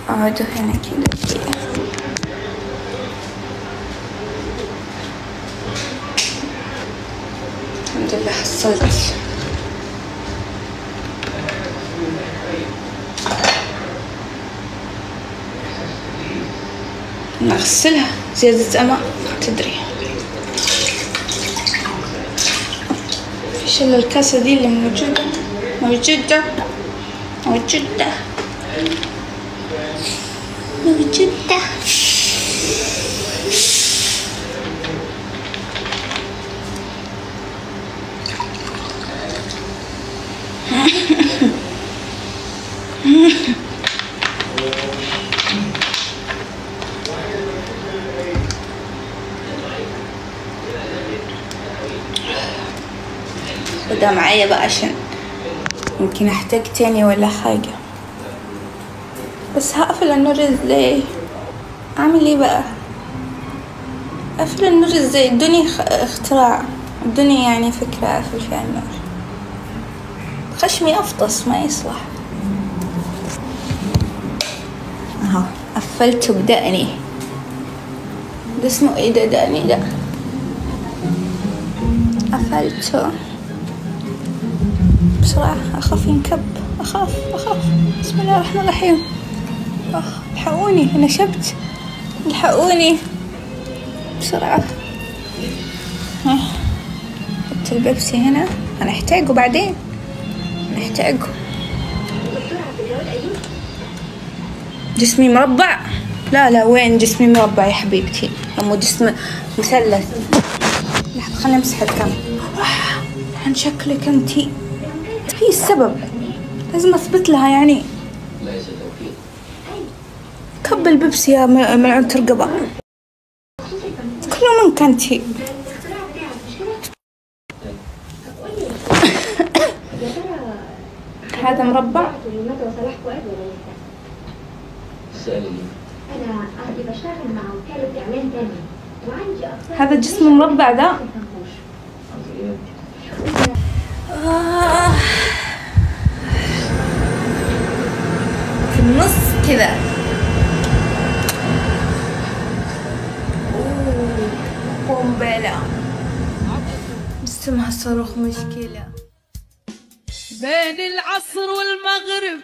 اقعدوا هنا كده دقيقة. الحمد لله حصلت. نغسلها زيادة أماء تدري. ايش الا الكاسة دي اللي موجودة موجودة موجودة موجودة. خدها معايا بقى عشان يمكن احتاج تاني ولا حاجة. بس هقفل النور ازاي؟ اعمل ايه بقى؟ اقفل النور ازاي؟ ادوني اختراع، ادوني يعني فكرة اقفل فيها النور. خشمي افطس ما يصلح. اهو قفلته بدقني. ده اسمه ايه ده؟ دقني ده. قفلته بسرعة، اخاف ينكب. اخاف بسم الله الرحمن الرحيم. الحقوني نشبت، الحقوني بسرعة. حط البيبسي هنا، هنحتاجه بعدين، نحتاجه. جسمي مربع؟ لا وين جسمي مربع يا حبيبتي؟ مو جسم مثلث. لحظة خليني امسح الكم. عن شكلك انتي هي السبب، لازم اثبت لها يعني. كب البيبسي يا ملعونة الرقبة، كله منك انتي. هذا مربع. هذا جسم مربع ده. في النص كذا. قنبلة اسمها صاروخ مشكلة. بين العصر والمغرب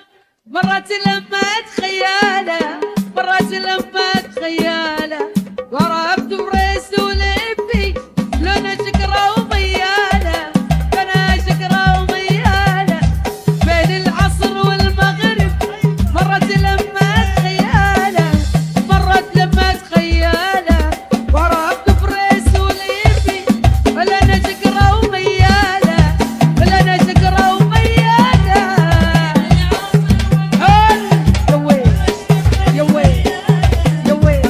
مرات لما اتخياله، مرات لما اتخياله، ضربت بريس ولبي لونه شكرة ومياله، انا شكرة ومياله. بين العصر والمغرب مرات لما اتخياله، مرات لما اتخياله، ضربت بريس ولبي لونه شكرة ومياله، لونه شكرة ومياله. يا ويل يا ويل يا ويل.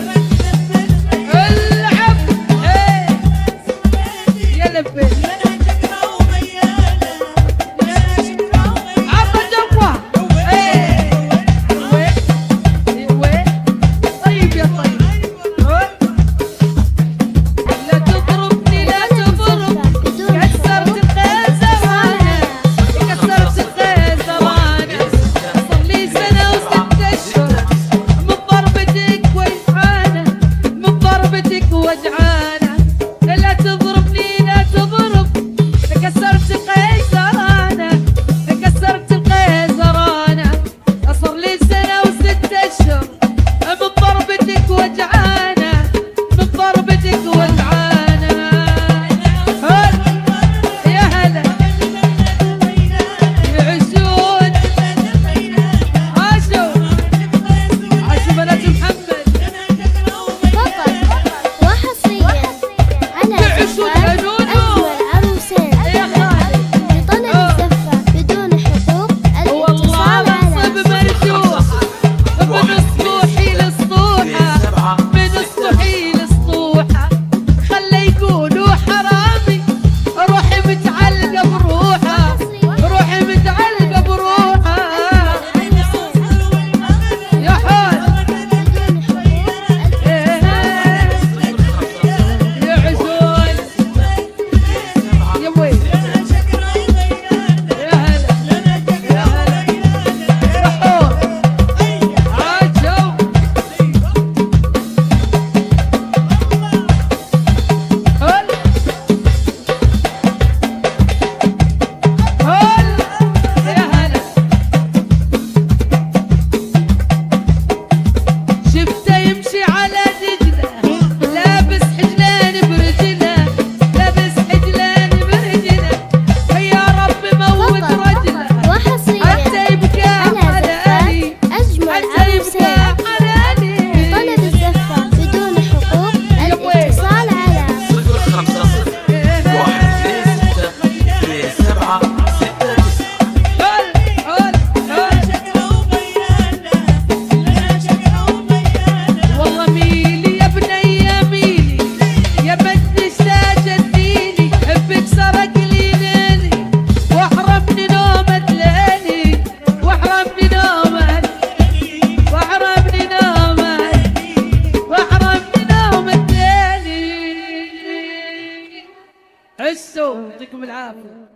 يعطيكم العافيه.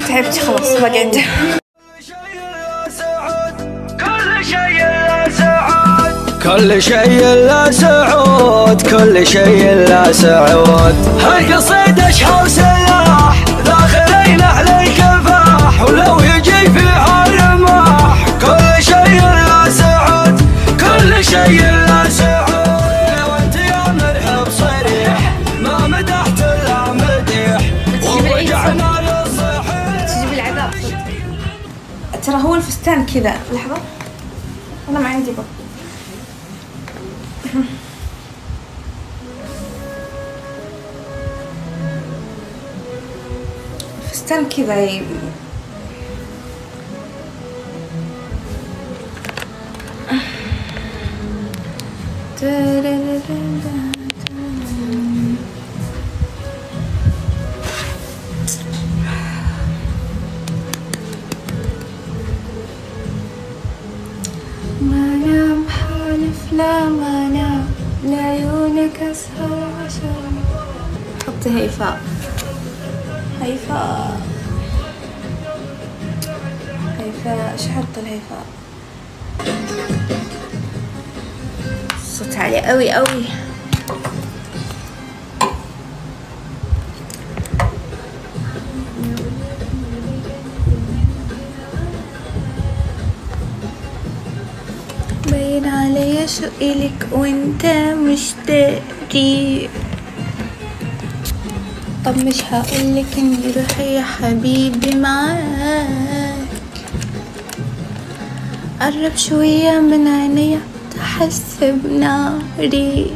تعبت خلاص بقعد. كل شيء لا سعود، كل شيء لا سعود. هالقصيدة اشحال سلاح داخلين علي كفاح، ولو يجي فيها الرماح. كل شيء لا سعود، كل شيء لا سعود. لو انت يا مرحب صريح ما مدحت الا مديح، ورجعنا للصحيح. تجيب العذاب. ترى هو الفستان كذا. لحظة انا ما عندي بق. الفستان كذا ما نام حالف لا ما نام لعيونك اسهر عشان. حطي هيفاء. هيفاء هيفاء ايش حط الهيفاء؟ صوت عالي قوي قوي. باين عليا شوقي لك وانت مش داري. طب مش هقولك اني روحي يا حبيبي معاك. قرب شوية من عينيا تحس بناري.